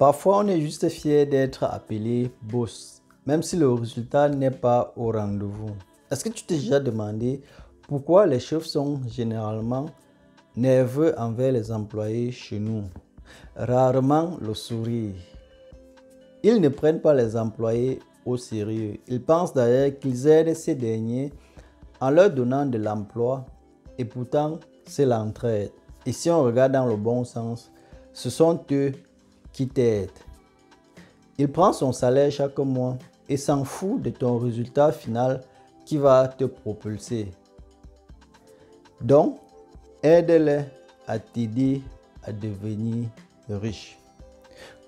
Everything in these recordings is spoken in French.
Parfois, on est juste fier d'être appelé boss, même si le résultat n'est pas au rendez-vous. Est-ce que tu t'es déjà demandé pourquoi les chefs sont généralement nerveux envers les employés chez nous? Rarement le sourire. Ils ne prennent pas les employés au sérieux. Ils pensent d'ailleurs qu'ils aident ces derniers en leur donnant de l'emploi et pourtant c'est l'entraide. Et si on regarde dans le bon sens, ce sont eux qui t'aident. Il prend son salaire chaque mois et s'en fout de ton résultat final qui va te propulser. Donc, aide-les à t'aider à devenir riche.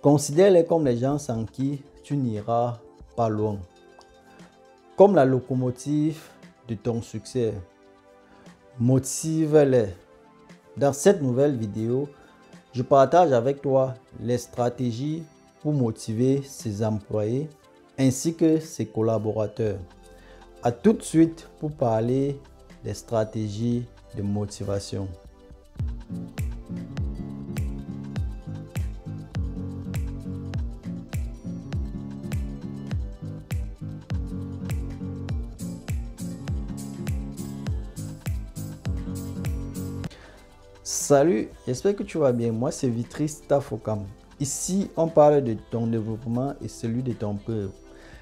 Considère-les comme les gens sans qui tu n'iras pas loin. Comme la locomotive de ton succès. Motive-les. Dans cette nouvelle vidéo, je partage avec toi les stratégies pour motiver ses employés ainsi que ses collaborateurs. À tout de suite pour parler des stratégies de motivation. Salut, j'espère que tu vas bien. Moi, c'est Vitris Tafokam. Ici, on parle de ton développement et celui de ton peuple.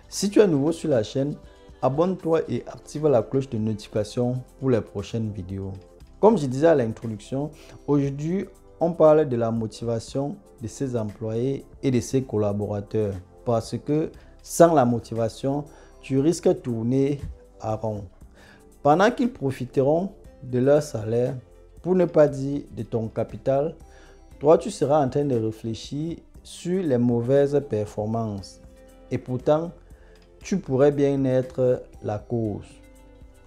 Si tu es nouveau sur la chaîne, abonne-toi et active la cloche de notification pour les prochaines vidéos. Comme je disais à l'introduction, aujourd'hui, on parle de la motivation de ses employés et de ses collaborateurs. Parce que sans la motivation, tu risques de tourner à rond. Pendant qu'ils profiteront de leur salaire, pour ne pas dire de ton capital, toi tu seras en train de réfléchir sur les mauvaises performances. Et pourtant, tu pourrais bien être la cause.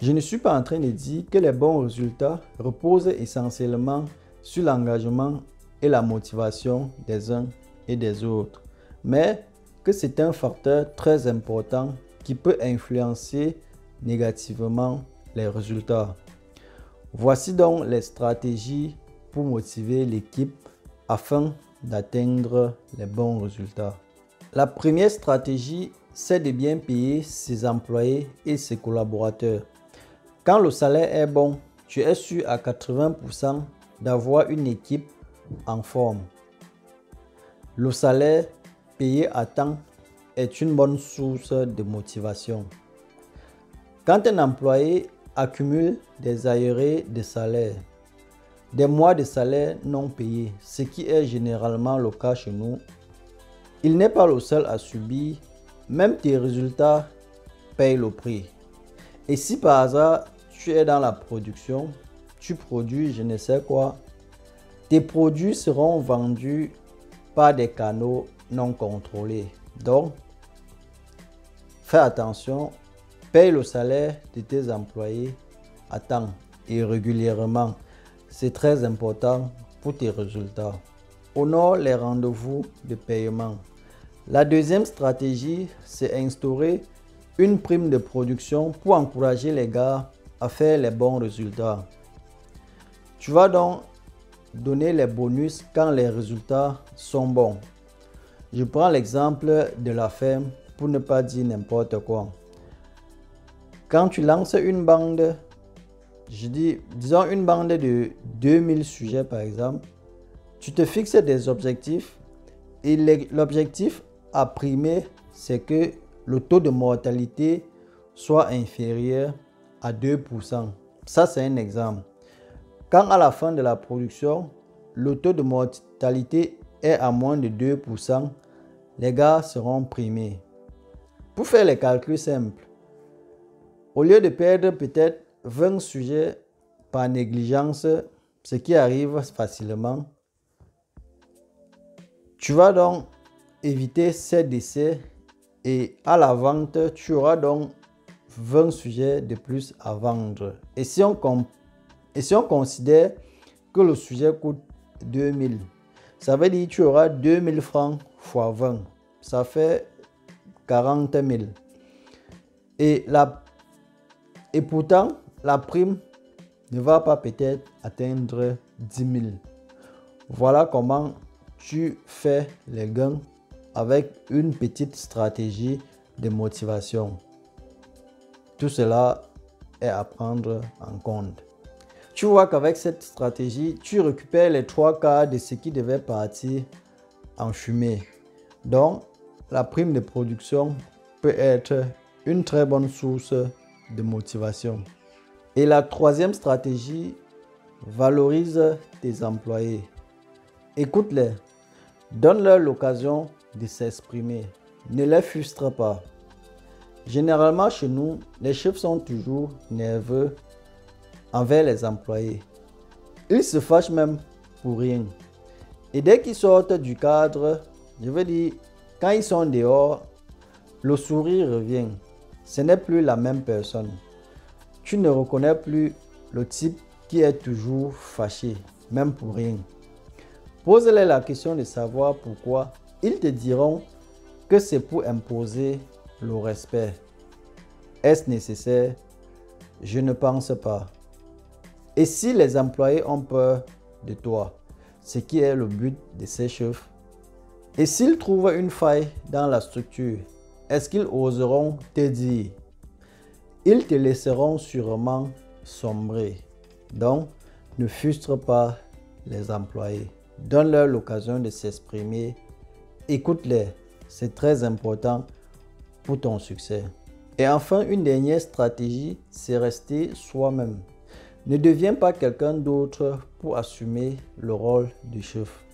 Je ne suis pas en train de dire que les bons résultats reposent essentiellement sur l'engagement et la motivation des uns et des autres, mais que c'est un facteur très important qui peut influencer négativement les résultats. Voici donc les stratégies pour motiver l'équipe afin d'atteindre les bons résultats. La première stratégie, c'est de bien payer ses employés et ses collaborateurs. Quand le salaire est bon, tu es sûr à 80% d'avoir une équipe en forme. Le salaire payé à temps est une bonne source de motivation. Quand un employé accumule des arriérés de salaire, des mois de salaire non payés, ce qui est généralement le cas chez nous, il n'est pas le seul à subir, même tes résultats payent le prix. Et si par hasard tu es dans la production, tu produis je ne sais quoi, tes produits seront vendus par des canaux non contrôlés. Donc, fais attention. Paye le salaire de tes employés à temps et régulièrement. C'est très important pour tes résultats. Honore les rendez-vous de paiement. La deuxième stratégie, c'est instaurer une prime de production pour encourager les gars à faire les bons résultats. Tu vas donc donner les bonus quand les résultats sont bons. Je prends l'exemple de la ferme pour ne pas dire n'importe quoi. Quand tu lances une bande, disons une bande de 2000 sujets par exemple, tu te fixes des objectifs et l'objectif à primer, c'est que le taux de mortalité soit inférieur à 2%. Ça, c'est un exemple. Quand à la fin de la production, le taux de mortalité est à moins de 2%, les gars seront primés. Pour faire les calculs simples, au lieu de perdre peut-être 20 sujets par négligence, ce qui arrive facilement, tu vas donc éviter ces décès et à la vente, tu auras donc 20 sujets de plus à vendre. Et si on considère que le sujet coûte 2000, ça veut dire que tu auras 2000 francs x 20. Ça fait 40 000. Et pourtant, la prime ne va pas peut-être atteindre 10 000. Voilà comment tu fais les gains avec une petite stratégie de motivation. Tout cela est à prendre en compte. Tu vois qu'avec cette stratégie, tu récupères les 3/4 de ce qui devait partir en fumée. Donc, la prime de production peut être une très bonne source de motivation. Et la troisième stratégie, valorise tes employés. Écoute-les, donne-leur l'occasion de s'exprimer. Ne les frustre pas. Généralement, chez nous, les chefs sont toujours nerveux envers les employés. Ils se fâchent même pour rien. Et dès qu'ils sortent du cadre, je veux dire, quand ils sont dehors, le sourire revient. Ce n'est plus la même personne. Tu ne reconnais plus le type qui est toujours fâché, même pour rien. Pose-leur la question de savoir pourquoi. Ils te diront que c'est pour imposer le respect. Est-ce nécessaire? Je ne pense pas. Et si les employés ont peur de toi, ce qui est le but de ces chefs, et s'ils trouvent une faille dans la structure, est-ce qu'ils oseront te dire? Ils te laisseront sûrement sombrer. Donc, ne frustre pas les employés. Donne-leur l'occasion de s'exprimer. Écoute-les. C'est très important pour ton succès. Et enfin, une dernière stratégie, c'est rester soi-même. Ne deviens pas quelqu'un d'autre pour assumer le rôle du chef.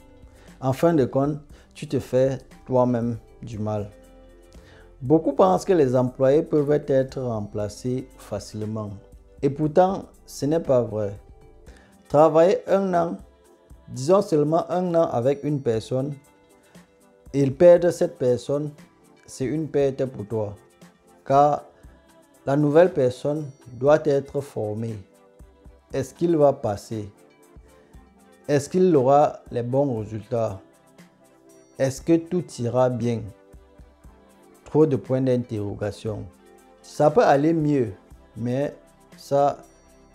En fin de compte, tu te fais toi-même du mal. Beaucoup pensent que les employés peuvent être remplacés facilement. Et pourtant, ce n'est pas vrai. Travailler un an, disons seulement un an avec une personne, et perdre cette personne, c'est une perte pour toi. Car la nouvelle personne doit être formée. Est-ce qu'il va passer? Est-ce qu'il aura les bons résultats? Est-ce que tout ira bien? Trop de points d'interrogation. Ça peut aller mieux, mais ça,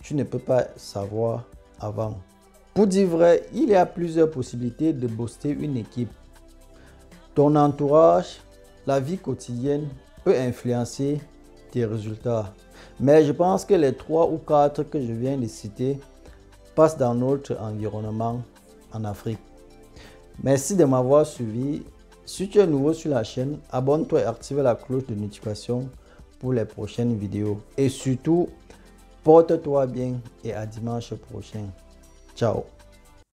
tu ne peux pas savoir avant. Pour dire vrai, il y a plusieurs possibilités de booster une équipe. Ton entourage, la vie quotidienne peut influencer tes résultats. Mais je pense que les 3 ou 4 que je viens de citer passent dans notre environnement en Afrique. Merci de m'avoir suivi. Si tu es nouveau sur la chaîne, abonne-toi et active la cloche de notification pour les prochaines vidéos. Et surtout, porte-toi bien et à dimanche prochain. Ciao.